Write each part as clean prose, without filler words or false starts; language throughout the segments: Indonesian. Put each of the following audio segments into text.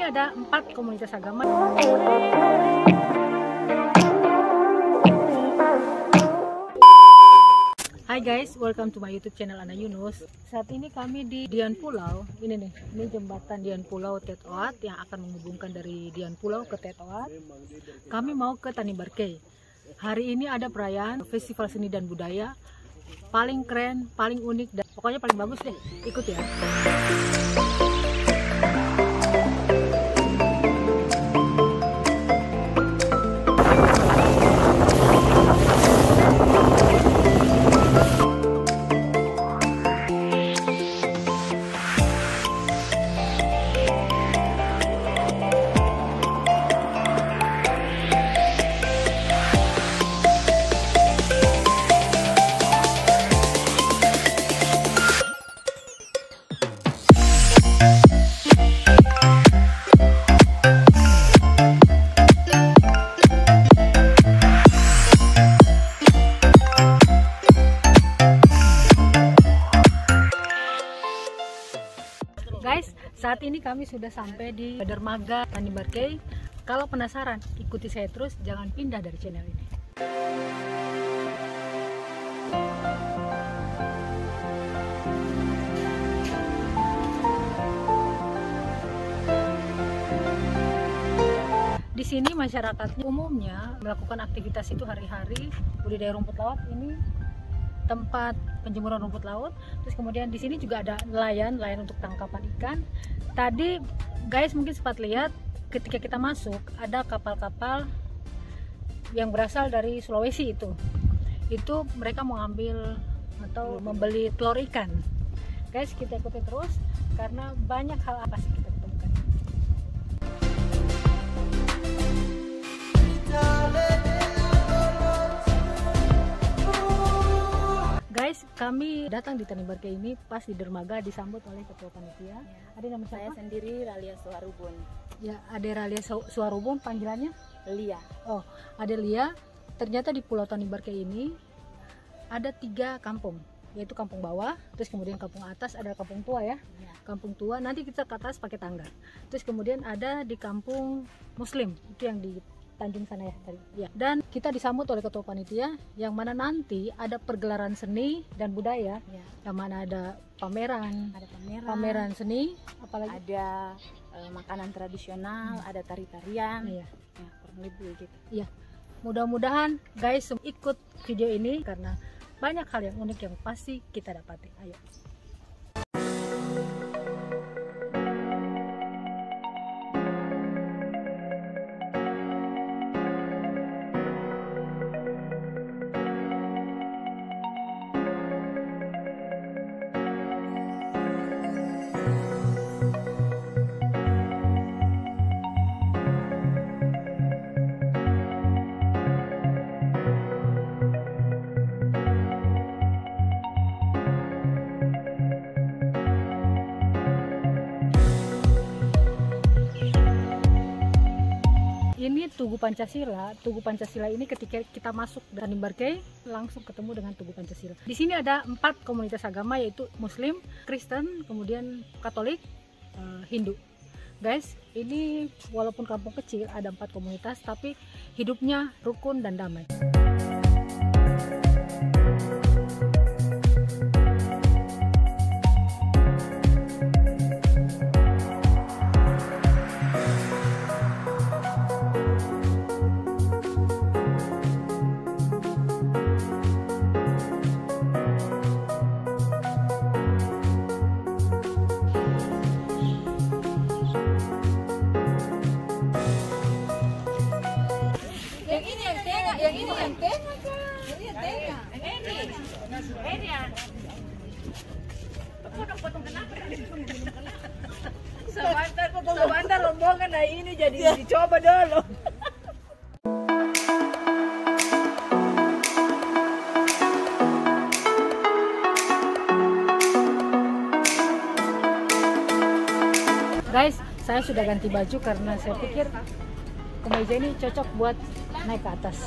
sini ada 4 komunitas agama. Hai guys, welcome to my YouTube channel Ana Yunus. Saat ini kami di Dian Pulau. Ini nih, ini jembatan Dian Pulau Tetoat yang akan menghubungkan dari Dian Pulau ke Tetoat. Kami mau ke Tanimbarkei. Hari ini ada perayaan festival seni dan budaya paling keren, paling unik, dan pokoknya paling bagus deh. Ikut ya. Guys, saat ini kami sudah sampai di dermaga Tanimbarkei. Kalau penasaran, ikuti saya terus, jangan pindah dari channel ini. Di sini masyarakatnya umumnya melakukan aktivitas itu hari-hari budidaya rumput laut. Ini tempat penjemuran rumput laut. Terus kemudian di sini juga ada nelayan untuk tangkapan ikan. Tadi guys mungkin sempat lihat ketika kita masuk ada kapal-kapal yang berasal dari Sulawesi itu mereka mau ambil atau membeli telur ikan. Guys, kita ikuti terus karena banyak hal apa sih kita temukan. Guys, kami datang di Tanimbarkei ini pas di dermaga disambut oleh ketua panitia. Ada nama siapa? Saya sendiri Ralia Suarubun. Ya, ada Ralia Suarubun, panggilannya Lia. Oh, ada Lia. Ternyata di Pulau Tanimbarkei ini ada 3 kampung, yaitu kampung bawah, terus kemudian kampung atas, ada kampung tua ya. Kampung tua, nanti kita ke atas pakai tangga. Terus kemudian ada di kampung Muslim, itu yang di Tanjung sana ya tadi. Ya. Dan kita disambut oleh ketua panitia yang mana nanti ada pergelaran seni dan budaya. Ya. Yang mana ada pameran seni, apalagi ada makanan tradisional, ada tari-tarian. Iya. Ya, kurang lebih gitu. Iya. Mudah-mudahan guys ikut video ini karena banyak hal yang unik yang pasti kita dapati. Ayo. Ini Tugu Pancasila. Tugu Pancasila ini ketika kita masuk Tanimbarkei langsung ketemu dengan Tugu Pancasila. Di sini ada 4 komunitas agama, yaitu Muslim, Kristen, kemudian Katolik, Hindu. Guys, ini walaupun kampung kecil ada 4 komunitas, tapi hidupnya rukun dan damai. Sebentar rombongan, nah ini jadi dicoba dulu. Guys, saya sudah ganti baju karena saya pikir kemeja ini cocok buat naik ke atas.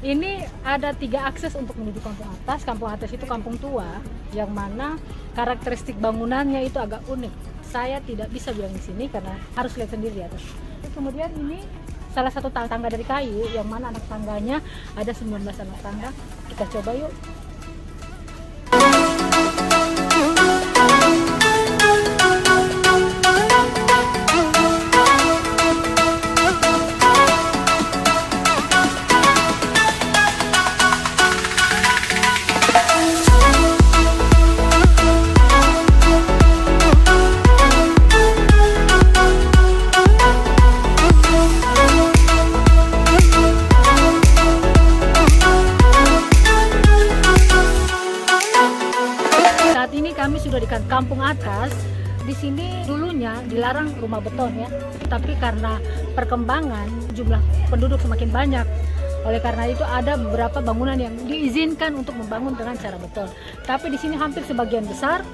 Ini ada 3 akses untuk menuju kampung atas. Kampung atas itu kampung tua, yang mana karakteristik bangunannya itu agak unik. saya tidak bisa bilang di sini karena harus lihat sendiri di atas. Terus kemudian ini salah satu tangga dari kayu yang mana anak tangganya ada 19 anak tangga. Kita coba yuk. Kami sudah di kampung atas. Di sini dulunya dilarang rumah beton ya, tapi karena perkembangan jumlah penduduk semakin banyak, oleh karena itu ada beberapa bangunan yang diizinkan untuk membangun dengan cara beton. Tapi di sini hampir sebagian besar,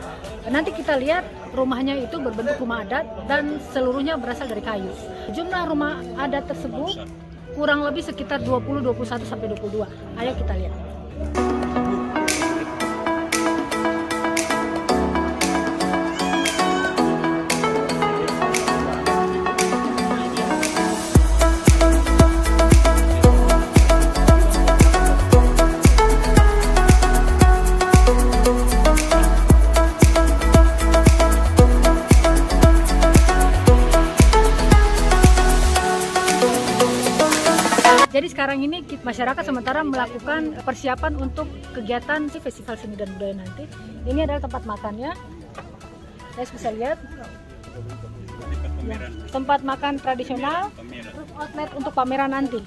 nanti kita lihat rumahnya itu berbentuk rumah adat dan seluruhnya berasal dari kayu. Jumlah rumah adat tersebut kurang lebih sekitar 20, 21 sampai 22. Ayo kita lihat. Jadi sekarang ini masyarakat sementara melakukan persiapan untuk kegiatan festival seni dan budaya nanti. Ini adalah tempat makannya. Guys bisa lihat. Ya, tempat makan tradisional, terus outlet untuk pameran nanti.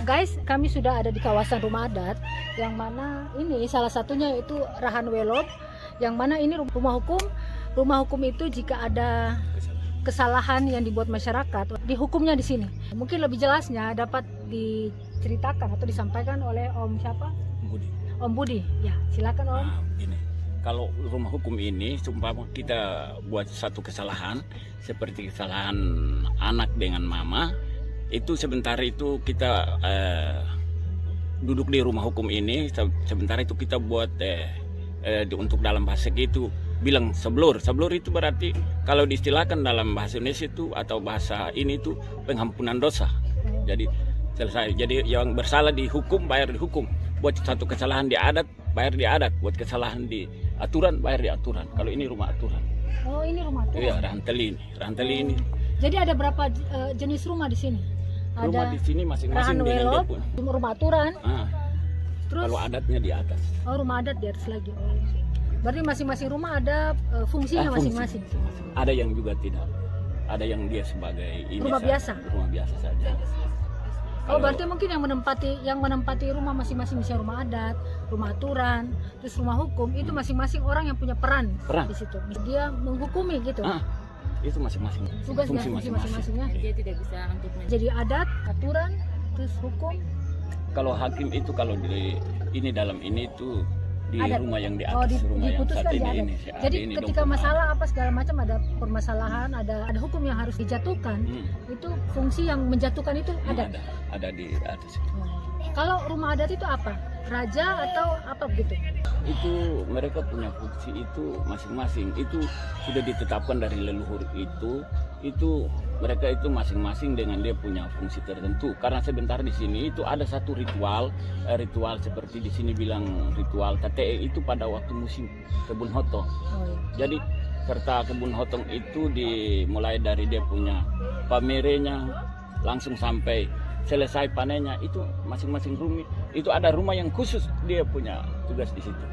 Guys, kami sudah ada di kawasan rumah adat, yang mana ini salah satunya yaitu Rahan Welop, yang mana ini rumah hukum. Rumah hukum itu jika ada kesalahan yang dibuat masyarakat, dihukumnya di sini. Mungkin lebih jelasnya dapat diceritakan atau disampaikan oleh Om siapa? Budi. Om Budi. Ya, silakan Om. Gini, kalau rumah hukum ini, sumpah kita buat satu kesalahan, seperti kesalahan anak dengan mama, itu sebentar itu kita duduk di rumah hukum ini, sebentar itu kita buat untuk dalam bahasa itu bilang seblur. Seblur itu berarti kalau diistilahkan dalam bahasa Indonesia itu atau bahasa ini itu pengampunan dosa. Jadi selesai. Jadi yang bersalah dihukum, bayar dihukum. Buat satu kesalahan di adat, bayar di adat. Buat kesalahan di aturan, bayar di aturan. Kalau ini rumah aturan. Oh, ini rumah aturan. Iya, Rahanteli ini. Jadi ada berapa jenis rumah di sini? Rumah di sini masing-masing dengan dia pun. Rumah aturan. Terus kalau adatnya di atas. Oh, rumah adat di atas lagi. Oh. Berarti masing-masing rumah ada fungsinya masing-masing. Ada yang juga tidak. Ada yang dia sebagai ini rumah biasa. Rumah biasa saja. Oh, berarti mungkin yang menempati rumah masing-masing, misalnya rumah adat, rumah aturan, terus rumah hukum, itu masing-masing orang yang punya peran di situ. Dia menghukumi gitu. Itu masing-masing tugasnya, fungsi masing-masingnya. Dia tidak bisa untuk jadi adat, aturan, terus hukum. Kalau hakim itu kalau di ini dalam ini tuh di adat. Rumah yang di atas, rumah yang saat ini. Jadi ketika masalah apa segala macam, ada permasalahan, ada hukum yang harus dijatuhkan, itu fungsi yang menjatuhkan itu ada di atas. Kalau rumah adat itu apa? Raja atau apa begitu? Itu mereka punya fungsi itu masing-masing. Itu sudah ditetapkan dari leluhur itu mereka itu masing-masing dengan dia punya fungsi tertentu. Karena sebentar di sini itu ada satu ritual seperti di sini bilang ritual TTE itu pada waktu musim kebun hotong. Jadi serta kebun hotong itu dimulai dari dia punya pamerenya langsung sampai selesai panennya, itu masing-masing rumah itu ada rumah yang khusus dia punya tugas di situ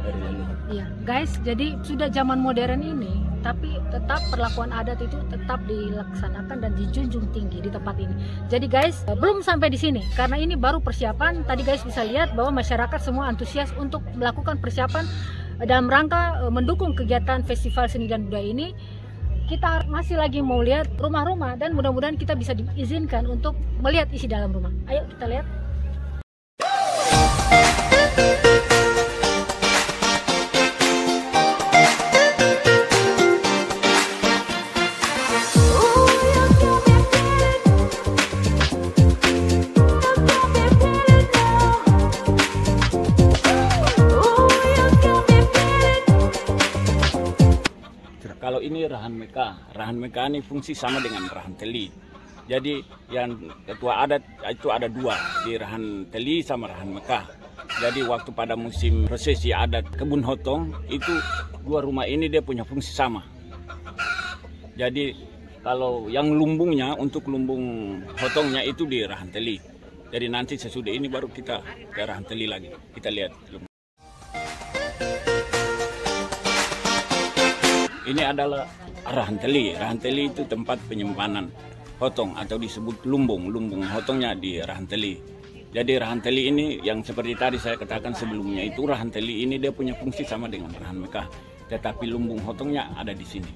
dari leluhur. Iya, guys, jadi sudah zaman modern ini, tapi tetap perlakuan adat itu tetap dilaksanakan dan dijunjung tinggi di tempat ini. Jadi guys, belum sampai di sini karena ini baru persiapan. Tadi guys bisa lihat bahwa masyarakat semua antusias untuk melakukan persiapan dalam rangka mendukung kegiatan festival seni dan budaya ini. Kita masih lagi mau lihat rumah-rumah dan mudah-mudahan kita bisa diizinkan untuk melihat isi dalam rumah. Ayo kita lihat. Kalau ini Rahan Mekah. Rahan Mekah ini fungsi sama dengan Rahan Teli. Jadi yang ketua adat itu ada dua, di Rahan Teli sama Rahan Mekah. Jadi waktu pada musim prosesi adat Kebun Hotong itu dua rumah ini dia punya fungsi sama. Jadi kalau yang lumbungnya untuk lumbung hotongnya itu di Rahan Teli. Jadi nanti sesudah ini baru kita ke Rahan Teli lagi. Kita lihat. Ini adalah Rahan Teli. Rahan Teli itu tempat penyimpanan hotong atau disebut lumbung. Lumbung hotongnya di Rahan Teli. Jadi Rahan Teli ini yang seperti tadi saya katakan sebelumnya itu Rahan Teli ini dia punya fungsi sama dengan Rahan Mekah. Tetapi lumbung hotongnya ada di sini.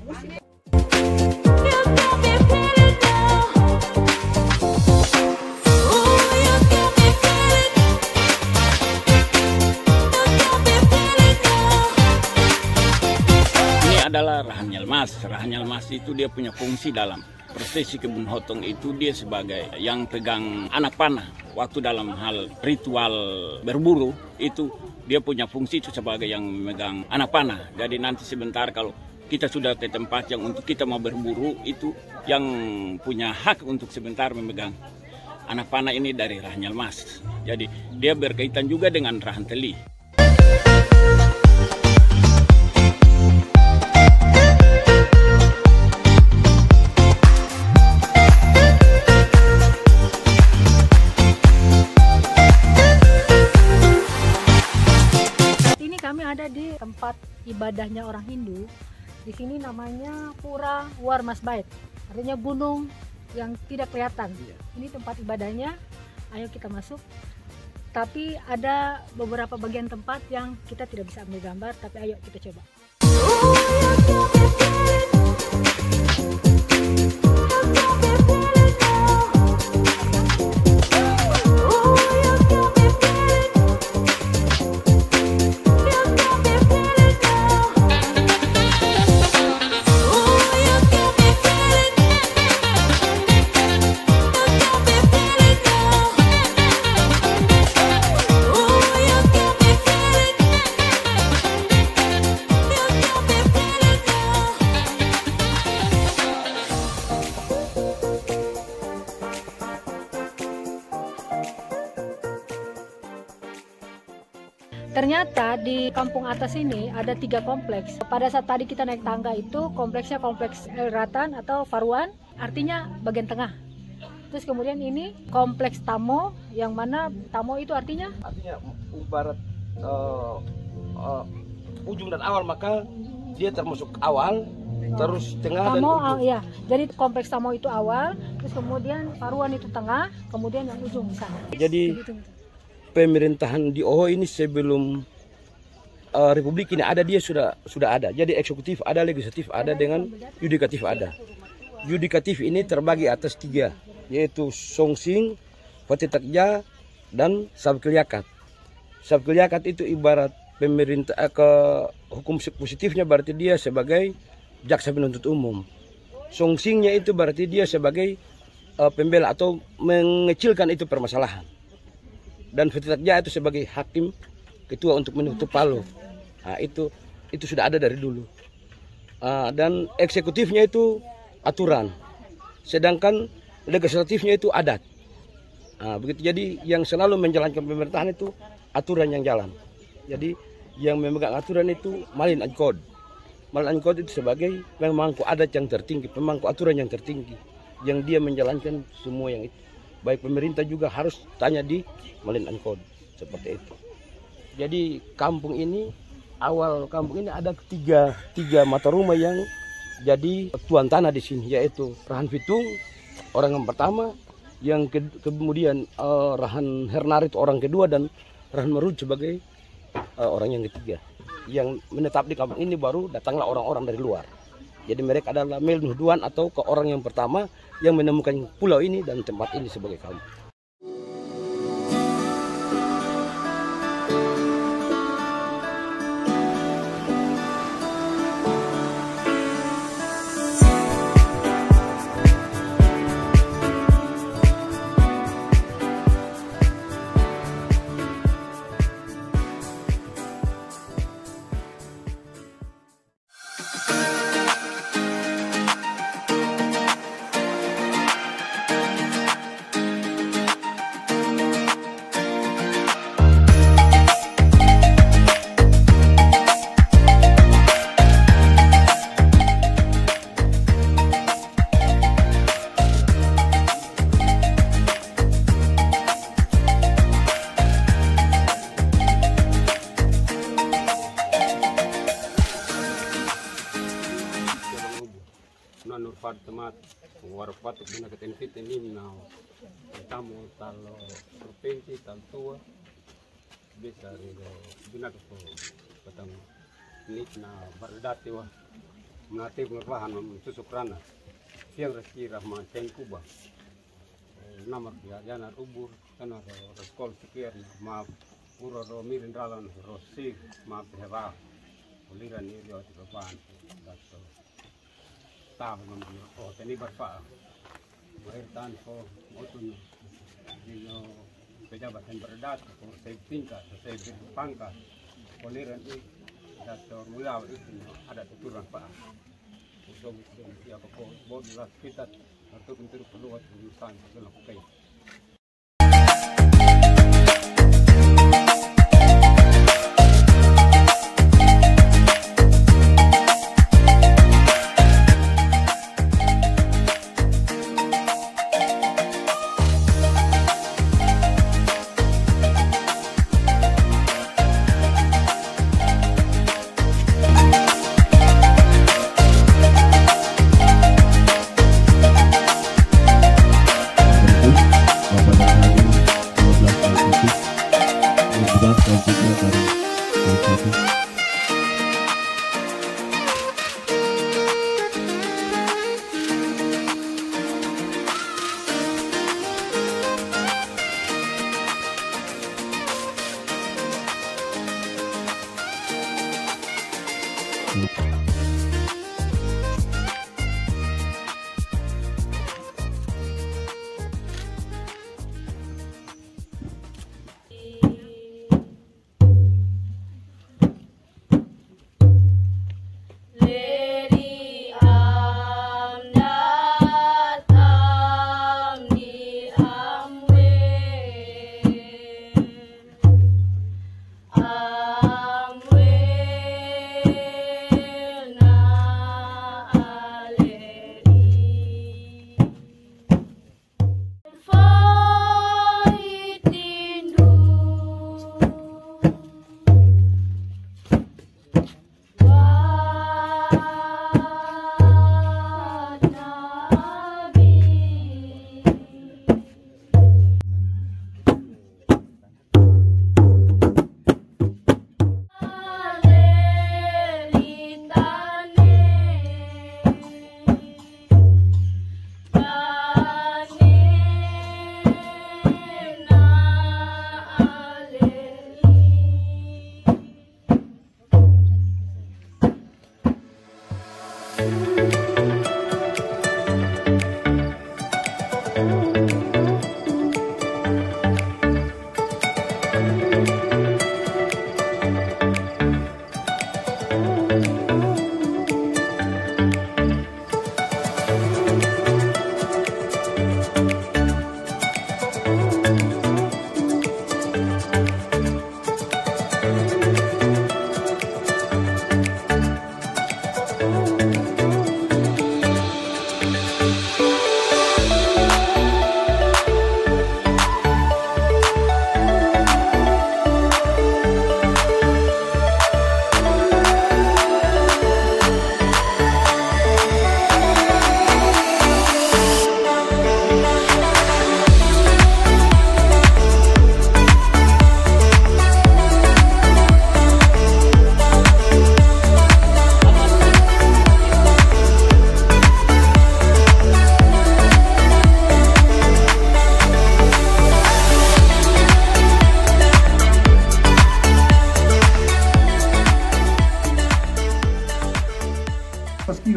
Adalah Rahan Nyalmas. Rahan Nyalmas itu dia punya fungsi dalam prosesi Kebun Hotong itu dia sebagai yang pegang anak panah. Waktu dalam hal ritual berburu itu dia punya fungsi itu sebagai yang memegang anak panah. Jadi nanti sebentar kalau kita sudah ke tempat yang untuk kita mau berburu itu yang punya hak untuk sebentar memegang anak panah ini dari Rahan Nyalmas. Jadi dia berkaitan juga dengan Rahan Teli. Ada di tempat ibadahnya orang Hindu. Di sini namanya Pura Warmas Bait, artinya gunung yang tidak kelihatan. Ini tempat ibadahnya. Ayo kita masuk. Tapi ada beberapa bagian tempat yang kita tidak bisa ambil gambar, tapi ayo kita coba. Ternyata di kampung atas ini ada 3 kompleks. Pada saat tadi kita naik tangga itu kompleksnya kompleks El Ratan atau Faruan, artinya bagian tengah. Terus kemudian ini kompleks Tamo, yang mana Tamo itu artinya? Artinya ibarat ujung dan awal, maka dia termasuk awal, terus tengah Tamo, dan ujung. Ya. Jadi kompleks Tamo itu awal, terus kemudian Faruan itu tengah, kemudian yang ujung di sana. Jadi Begitu. Pemerintahan di Oho ini sebelum Republik ini ada, dia sudah ada. Jadi eksekutif ada, legislatif ada, dengan yudikatif ada. Yudikatif ini terbagi atas 3, yaitu Songsing, Patitakja, dan Sabkeliakat. Sabkeliakat itu ibarat pemerintah hukum positifnya berarti dia sebagai jaksa penuntut umum. Songsingnya itu berarti dia sebagai pembela atau mengecilkan itu permasalahan. Dan Patitakja itu sebagai hakim ketua untuk menutup palu. Nah, itu sudah ada dari dulu. Dan eksekutifnya itu aturan, sedangkan legislatifnya itu adat. Nah, begitu. Jadi yang selalu menjalankan pemerintahan itu aturan yang jalan. Jadi yang memegang aturan itu Malin Ankod. Malin Ankod itu sebagai pemangku adat yang tertinggi, pemangku aturan yang tertinggi, yang dia menjalankan semua yang itu. Baik pemerintah juga harus tanya di Malin Ankod, seperti itu. Jadi awal kampung ini ada tiga mata rumah yang jadi tuan tanah di sini, yaitu Rahan Pitung, orang yang pertama, yang kemudian Rahan Hernarit orang kedua, dan Rahan Merut sebagai orang yang ketiga. Yang menetap di kampung ini baru datanglah orang-orang dari luar. Jadi mereka adalah Melnuhduan atau ke orang yang pertama yang menemukan pulau ini dan tempat ini sebagai kampung. nanur fat temat warpat bina ketenfit ini now tamu talo provinsi tal tua bisa rido bina ko patang nit na bardati wa menati pengerbahan susuk rana siang rezeki rahman ten kuba namar dia jana ubur kana skol sekian maaf pura ro mirin ralan rosik maaf hewa uliran ni dia di depan dato tahu memang oh tani berfa air tanpo otun dino pejabat yang berdat ko saya tingkat saya pangkat uliran ini dato mulai itu ada tuturan pak usung siapa ko bodlah kita atau untuk keluar urusan dalam kai.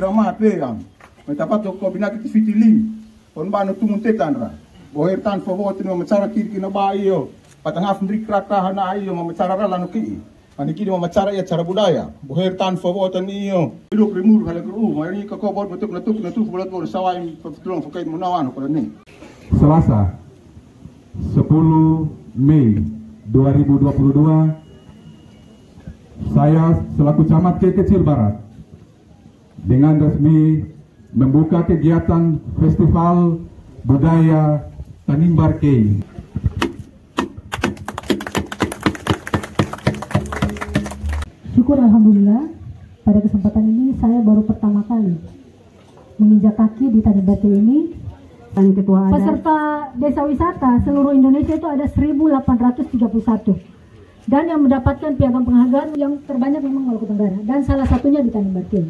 Ramat yang metapat ko binaki fitili on bano tumun tetanra boher tan fawot no macara kiri na bayo patangaf ndri kraka hana ayo macara lanu ki aniki no macara ya cara budaya boher tan fawot niyo duduk rimur hala gru mari ka ko bot betuk natuk bulat bor sawai tulung fukai munawan ko ni Selasa 10 Mei 2022 saya selaku Camat Kecil Barat dengan resmi membuka kegiatan Festival Budaya Tanimbar Kei. Syukur alhamdulillah pada kesempatan ini saya baru pertama kali menginjak kaki di Tanimbar Kei ini. Dan ketua adat. Peserta desa wisata seluruh Indonesia itu ada 1.831. Dan yang mendapatkan piagam penghargaan yang terbanyak memang Maluku Tenggara. Dan salah satunya di Tanimbar Kei.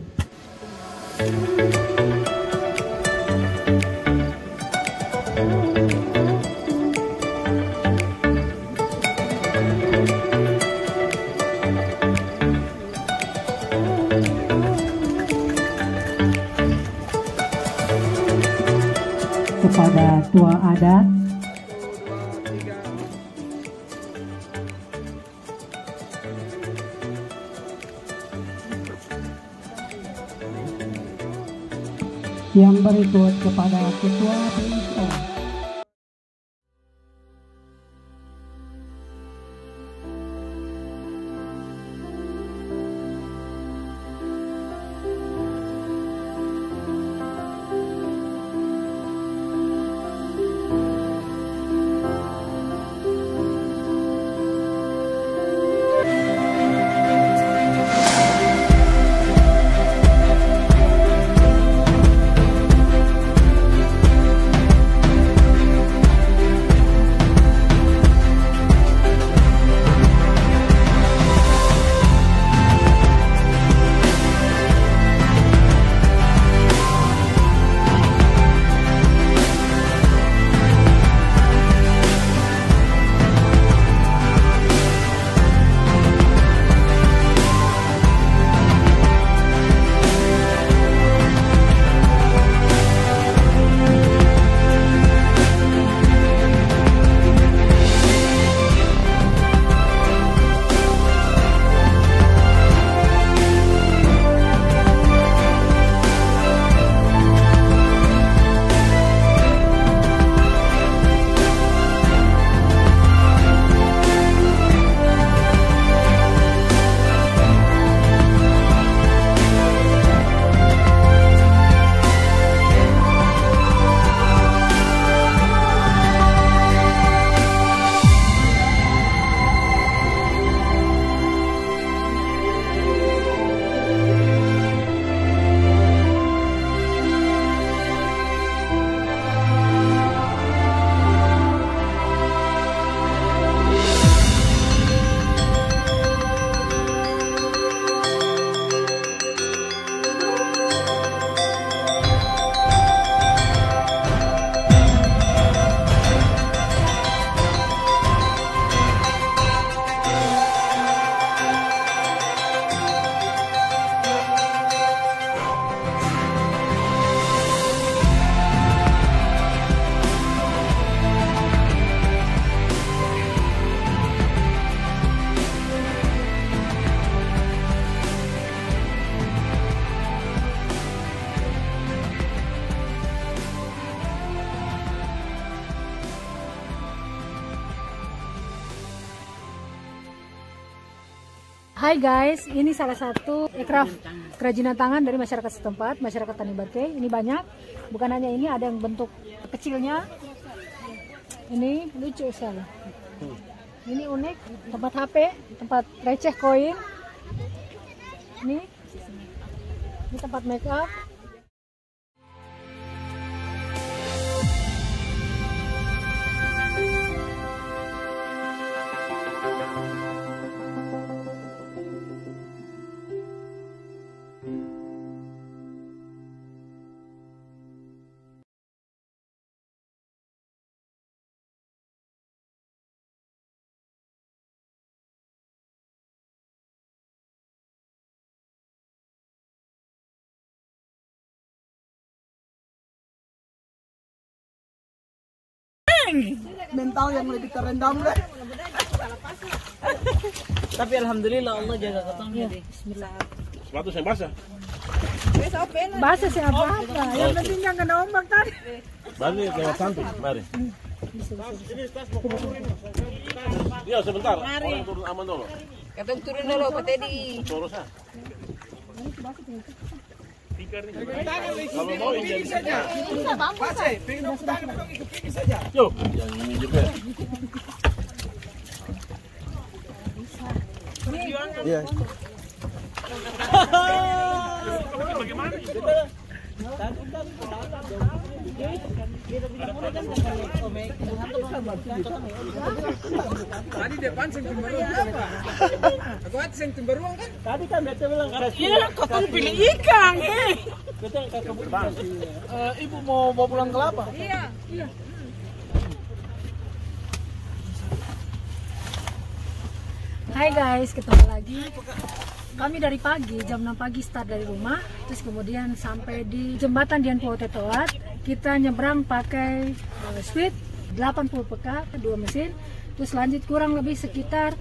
Kepada tua adat, yang berikut kepada ketua PIO. Hai guys, ini salah satu ekraf kerajinan tangan dari masyarakat setempat, masyarakat Tanimbar Kei. Ini banyak, bukan hanya ini, ada yang bentuk kecilnya. Ini lucu sekali. Ini unik, tempat HP, tempat receh koin. Ini tempat make up. Mental yang lebih terendam deh. Tapi alhamdulillah Allah jaga ketangnya deh. Bismillah. Sepatu saya basah. Basah siapa? Yang penting jangan kena ombak tadi. Balik lewat samping, mari. Iya sebentar, orang turun aman dulu. Katong turun dulu Pak Teddy. Turun sah. Kalau mau ini saja. Yuk, yang ini juga. Iya. Bagaimana? Tadi depan sing timberuang apa? Aku hati sing timberuang kan? Tadi kan bete bilang Iya, kau pilih ikan, bete ibu mau pulang kelapa. Iya. Hai guys, ketemu lagi. Kami dari pagi, jam 6 pagi start dari rumah, terus kemudian sampai di jembatan Dian Pote Toat. Kita nyebrang pakai Swift 80 PK, 2 mesin. Terus lanjut kurang lebih sekitar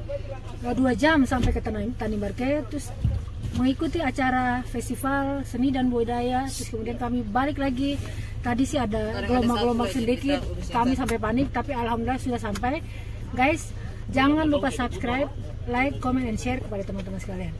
2 jam sampai ke Tanimbar Key. Terus mengikuti acara festival seni dan budaya. Terus kemudian kami balik lagi. Tadi sih ada gelombang-gelombang sedikit, kami sampai panik, tapi alhamdulillah sudah sampai. Guys, jangan lupa subscribe, like, comment, and share kepada teman-teman sekalian.